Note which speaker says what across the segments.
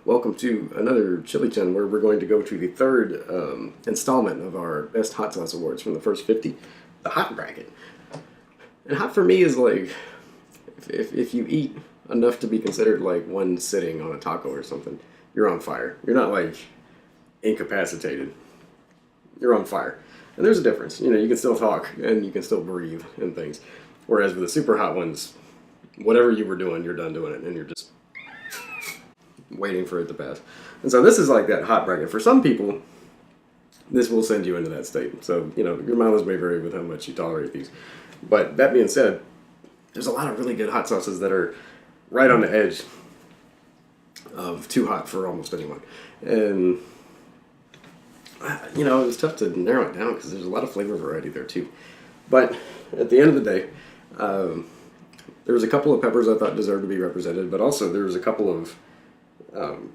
Speaker 1: Welcome to another Chili Chunn, where we're going to go to the third installment of our Best Hot Sauce Awards from the first 50, the Hot Bracket. And hot for me is like, if you eat enough to be considered like one sitting on a taco or something, you're on fire. You're not like incapacitated. You're on fire. And there's a difference. You know, you can still talk and you can still breathe and things. Whereas with the super hot ones, whatever you were doing, you're done doing it and you're just waiting for it to pass. And so this is like that hot bracket. For some people, this will send you into that state. So, you know, your mileage may vary with how much you tolerate these. But that being said, there's a lot of really good hot sauces that are right on the edge of too hot for almost anyone. And, you know, it was tough to narrow it down because there's a lot of flavor variety there too. But at the end of the day, there was a couple of peppers I thought deserved to be represented, but also there was a couple of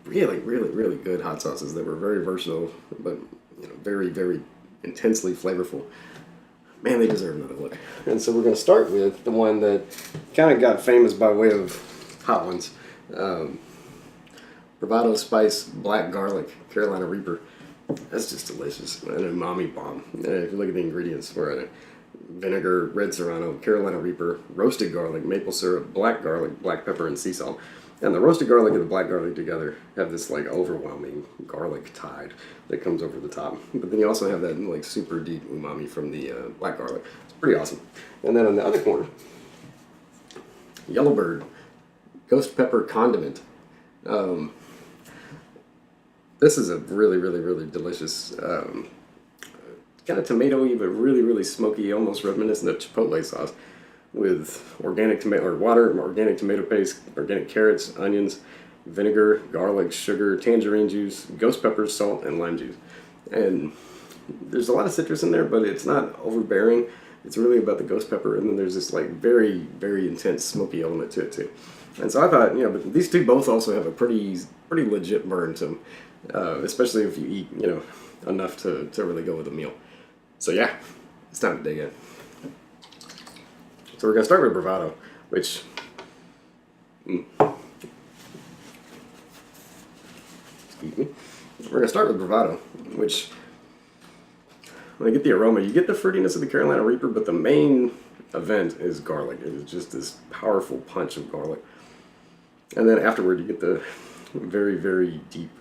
Speaker 1: really good hot sauces that were very versatile, but you know, very intensely flavorful. Man, they deserve another look. And so we're going to start with the one that kind of got famous by way of hot ones. Bravado Spice Black Garlic Carolina Reaper. That's just delicious. An umami-bomb. If you look at the ingredients, we're at vinegar, red serrano, Carolina Reaper, roasted garlic, maple syrup, black garlic, black pepper, and sea salt. And the roasted garlic and the black garlic together have this like overwhelming garlic tide that comes over the top. But then you also have that like super deep umami from the black garlic. It's pretty awesome. And then on the other corner, Yellowbird Ghost Pepper Condiment. This is a really delicious kind of tomatoey but really smoky, almost reminiscent of chipotle sauce, with organic tomato or water, organic tomato paste, organic carrots, onions, vinegar, garlic, sugar, tangerine juice, ghost pepper, salt, and lime juice. And there's a lot of citrus in there, but it's not overbearing. It's really about the ghost pepper, and then there's this like very intense smoky element to it too. And so I thought, you know, but these two both also have a pretty legit burn to them, especially if you eat, you know, enough to really go with a meal. So yeah, it's time to dig in. So we're going to start with Bravado, which, excuse me, we're going to start with Bravado, which, when I get the aroma, you get the fruitiness of the Carolina Reaper, but the main event is garlic. It is just this powerful punch of garlic. And then afterward, you get the very deep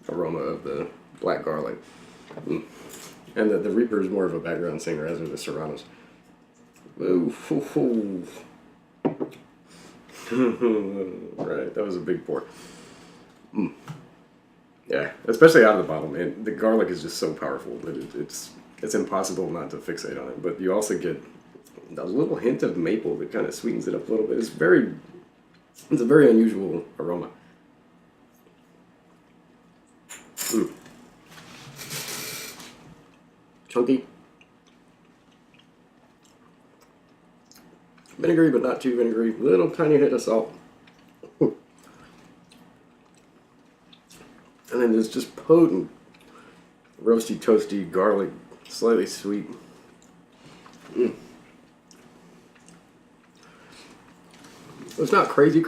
Speaker 1: aroma of the black garlic. And the Reaper is more of a background singer, as are the Serranos. Ooh, right, that was a big pour. Yeah, especially out of the bottle, man. The garlic is just so powerful that it's impossible not to fixate on it. But you also get a little hint of maple that kind of sweetens it up a little bit. It's a very unusual aroma. Chunky. Vinegary, but not too vinegary. Little tiny hit of salt. And then there's just potent, roasty, toasty garlic, slightly sweet. It's not crazy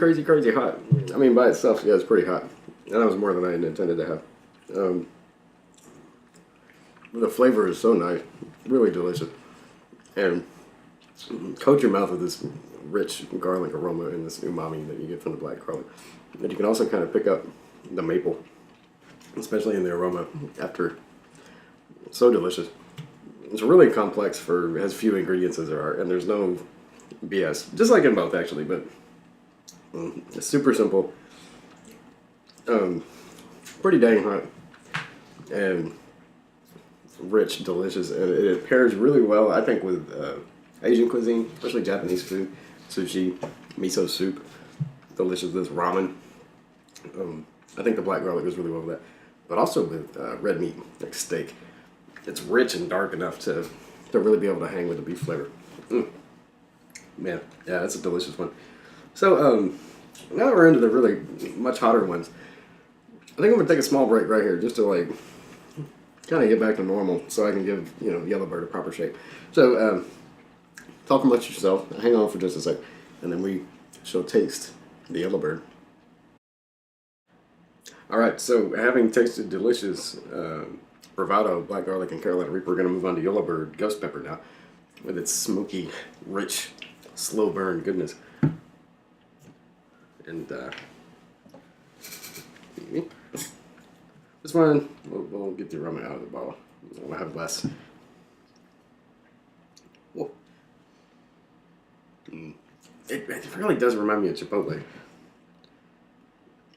Speaker 1: hot. I mean, by itself, yeah, it's pretty hot. And that was more than I had intended to have. The flavor is so nice. Really delicious. And coat your mouth with this rich garlic aroma and this umami that you get from the black garlic. And you can also kind of pick up the maple, especially in the aroma after. It's so delicious. It's really complex for as few ingredients as there are, and there's no BS. Just like in both, actually, but it's super simple. Pretty dang hot. And rich, delicious, and it pairs really well, I think, with Asian cuisine, especially Japanese food, sushi, miso soup, delicious with ramen. I think the black garlic goes really well with that, but also with red meat, like steak. It's rich and dark enough to really be able to hang with the beef flavor. Man, yeah, that's a delicious one. So now that we're into the really much hotter ones, I think I'm gonna take a small break right here just to like kind of get back to normal, so I can give, you know, Yellowbird a proper shape. So talk amongst yourself. Hang on for just a sec, and then we shall taste the Yellowbird. Alright, so having tasted delicious Bravado, Black Garlic, and Carolina Reaper, we're going to move on to Yellowbird Ghost Pepper now, with its smoky, rich, slow burn goodness. And this one, we'll get the aroma out of the bottle. We'll have less. Whoa. It really does remind me of Chipotle.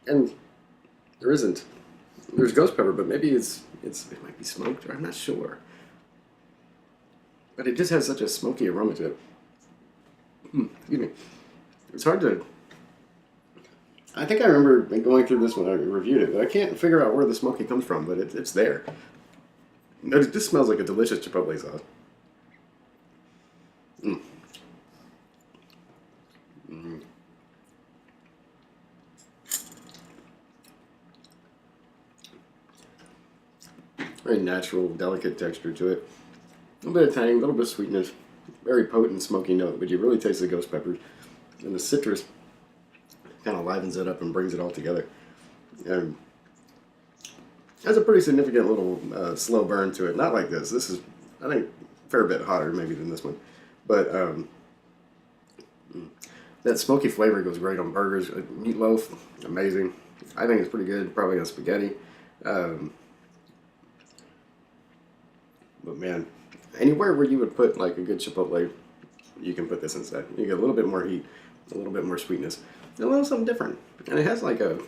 Speaker 1: And there's ghost pepper, but maybe it might be smoked, or I'm not sure. But it just has such a smoky aroma to it. Excuse me. It's hard to... I think I remember going through this when I reviewed it, but I can't figure out where the smoky comes from, but it's there. It just smells like a delicious Chipotle sauce. Very natural, delicate texture to it. A little bit of tang, a little bit of sweetness. Very potent, smoky note, but you really taste the ghost peppers. And the citrus kind of livens it up and brings it all together. And has a pretty significant little slow burn to it. Not like this. This is, I think, a fair bit hotter maybe than this one. But that smoky flavor goes great on burgers. Meatloaf, amazing. I think it's pretty good, probably on spaghetti. But man, anywhere where you would put like a good Chipotle, you can put this instead. You get a little bit more heat, a little bit more sweetness, and a little something different. And it has like a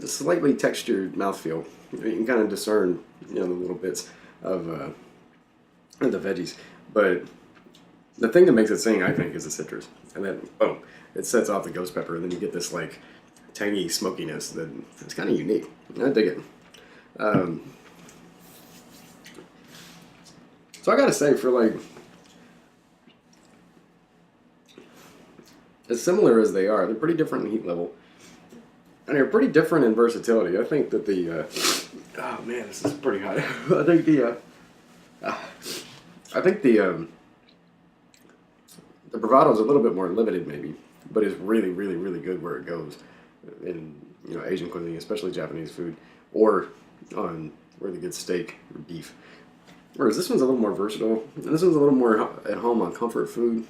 Speaker 1: slightly textured mouthfeel. You can kind of discern, the little bits of the veggies. But the thing that makes it sing, I think, is the citrus. And then, boom, it sets off the ghost pepper, and then you get this like tangy smokiness that it's kind of unique. I dig it. So I gotta say, for like, as similar as they are, they're pretty different in heat level. And they're pretty different in versatility. I think that the, oh man, this is pretty hot. I think the Bravado is a little bit more limited maybe, but is really, really, really good where it goes in, Asian cuisine, especially Japanese food, or on really good steak or beef. Whereas this one's a little more versatile, and this one's a little more at home on comfort food.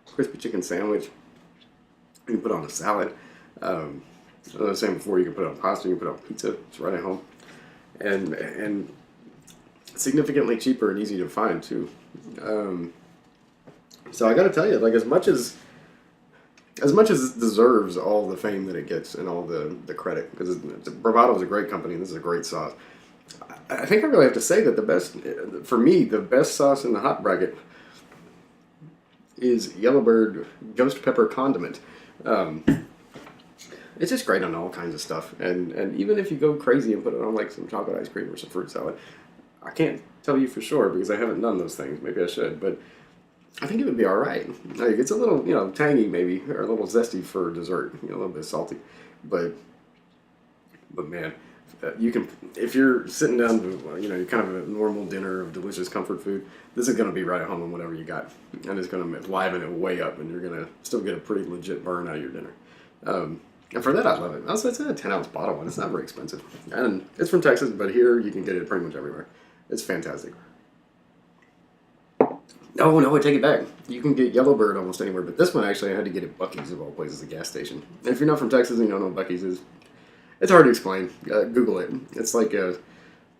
Speaker 1: Crispy chicken sandwich, you can put on a salad. As I was saying before, you can put it on pasta, you can put it on pizza. It's right at home, and significantly cheaper and easy to find too. So I got to tell you, like as much as it deserves all the fame that it gets and all the credit, because Bravado is a great company and this is a great sauce. I think I really have to say that for me, the best sauce in the hot bracket is Yellowbird Ghost Pepper Condiment. It's just great on all kinds of stuff, and even if you go crazy and put it on like some chocolate ice cream or some fruit salad, I can't tell you for sure because I haven't done those things. Maybe I should, but I think it would be all right. Like, it's a little, tangy maybe, or a little zesty for dessert, a little bit salty, but man. You can, if you're sitting down to, kind of a normal dinner of delicious comfort food, this is going to be right at home on whatever you got. And it's going to liven it way up, and you're going to still get a pretty legit burn out of your dinner. And for that, I love it. Also, it's in a 10-ounce bottle, and it's not very expensive. And it's from Texas, but here you can get it pretty much everywhere. It's fantastic. No, I take it back. You can get Yellowbird almost anywhere, but this one actually I had to get at Buc-ee's of all places, a gas station. And if you're not from Texas and you don't know what Buc-ee's is, it's hard to explain. Google it. It's like a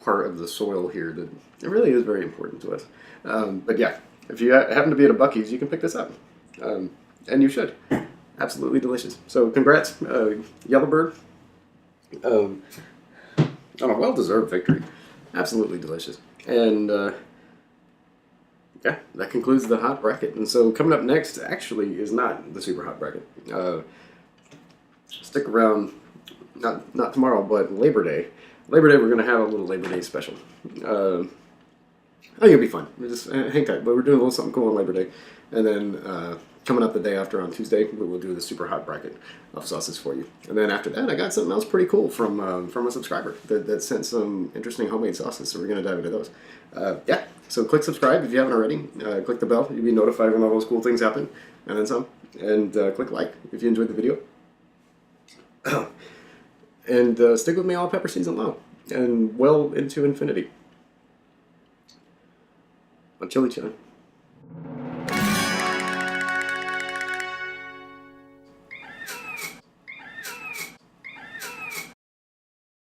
Speaker 1: part of the soil here that it really is very important to us. But yeah, if you happen to be at a Buc-ee's, you can pick this up. And you should. Absolutely delicious. So congrats, Yellowbird. On a well-deserved victory. Absolutely delicious. And yeah, that concludes the hot bracket. And so coming up next actually is not the super hot bracket. Stick around. Not tomorrow, but Labor Day. Labor Day, we're going to have a little Labor Day special. I think it'll be fun. Just hang tight. But we're doing a little something cool on Labor Day. And then coming up the day after on Tuesday, we will do the super hot bracket of sauces for you. And then after that, I got something else pretty cool from a subscriber that sent some interesting homemade sauces. So we're going to dive into those. Yeah, so click subscribe if you haven't already. Click the bell. You'll be notified when all those cool things happen. And then some. And click like if you enjoyed the video. And stick with me all pepper season long, and well into infinity. On Chili Chunn.